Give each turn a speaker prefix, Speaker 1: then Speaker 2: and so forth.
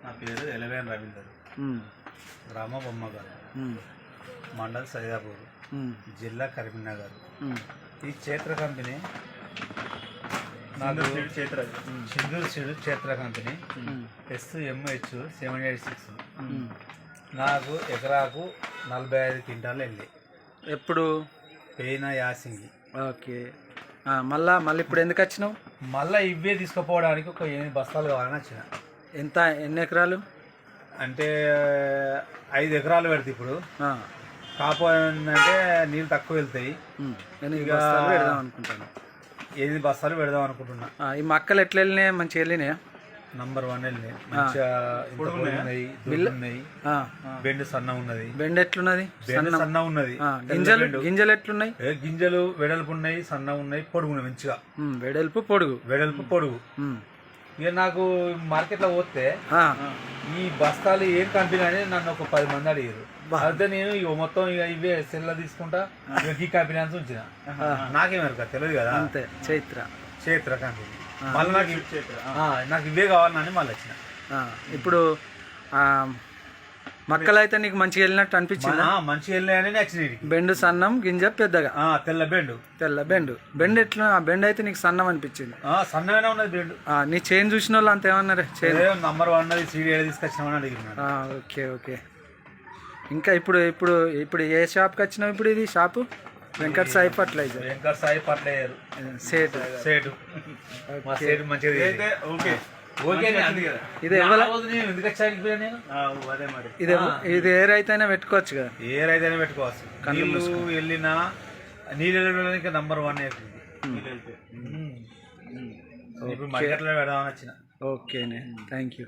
Speaker 1: నా పేరు ఎలవేన్ రవీందర్, గ్రామ బొమ్మగారు, మండల్ సైదాపూర్, జిల్లా కరీంనగర్. ఈ క్షేత్ర కంపెనీ నాకు సింధూర్ సీడ్ క్షేత్ర కంపెనీ SMH 786 నాకు ఎకరాకు 45 క్వింటాలు వెళ్ళాయి.
Speaker 2: ఎప్పుడు
Speaker 1: పోయిన యాసింగి.
Speaker 2: ఓకే, మళ్ళీ ఇప్పుడు ఎందుకు వచ్చినావు?
Speaker 1: మళ్ళీ ఇవే తీసుకుపోవడానికి ఒక 8 బస్తాలు కావాలని వచ్చిన.
Speaker 2: ఎన్ని ఎకరాలు
Speaker 1: అంటే 5 ఎకరాలు పెడితే ఇప్పుడు కాకపోతే నీళ్ళు తక్కువ వెళ్తాయి.
Speaker 2: పెడదాం అనుకుంటాను.
Speaker 1: 8 బస్తాలు పెడదాం అనుకుంటున్నా.
Speaker 2: ఈ మొక్కలు ఎట్లా వెళ్ళినాయి? మంచిగా వెళ్ళినాయా?
Speaker 1: నంబర్ 1 వెళ్ళినాయి. మంచిగా ఉన్నాయి. బెండ్ సన్న ఉన్నది.
Speaker 2: బెండ్ ఎట్లున్నది?
Speaker 1: సన్న ఉన్నది.
Speaker 2: గింజలు ఎట్లున్నాయి?
Speaker 1: గింజలు వెడల్పు ఉన్నాయి, సన్న ఉన్నాయి, పొడుగు ఉన్నాయి. మంచిగా
Speaker 2: వెడల్పు పొడుగు.
Speaker 1: ఇక నాకు మార్కెట్లో పోతే ఈ బస్తాలు ఏం కంపెనీ అని నన్ను ఒక 10 మంది అడిగారు. అయితే నేను ఇక మొత్తం ఇక ఇవే సెల్ల తీసుకుంటా ఈ కంపెనీ అని ఉంచిన. నాకేమరు తెలియదు కదా.
Speaker 2: అంతే,
Speaker 1: చైత్ర కంపెనీ. మళ్ళీ నాకు ఇవే కావాలని మళ్ళీ వచ్చిన.
Speaker 2: ఇప్పుడు మొక్కలు అయితే నీకు మంచిగా వెళ్ళినట్టు అనిపించింది?
Speaker 1: మంచిగా వెళ్ళినాయని వచ్చినాయి.
Speaker 2: బెండు సన్నం, గింజ పెద్దగా,
Speaker 1: తెల్ల బెండు.
Speaker 2: బెండ్ ఎట్లా? బెండ్ అయితే నీకు సన్నం అనిపించింది?
Speaker 1: సన్నగానే ఉన్నది బెండు.
Speaker 2: నీ చైన్ చూసిన వాళ్ళు అంత ఏమన్నారు?
Speaker 1: నంబర్ 1 సీడీ తీసుకొచ్చినామని అడిగినారు.
Speaker 2: ఓకే. ఇంకా ఇప్పుడు ఏ షాప్కి వచ్చినావు? ఇప్పుడు ఇది షాపు వెంకట సాయి ఫర్టిలైజర్. సేటు మంచిగా. ఇది ఏ రైతైనా పెట్టుకోవచ్చు కదా?
Speaker 1: ఏ రైతైనా పెట్టుకోవచ్చు. నీళ్ళు వెళ్ళినా నీళ్ళు వెళ్ళడానికి నంబర్ 1 ఇప్పుడు మార్కెట్లో పెడదామని వచ్చిన.
Speaker 2: ఓకేనే, థ్యాంక్ యూ.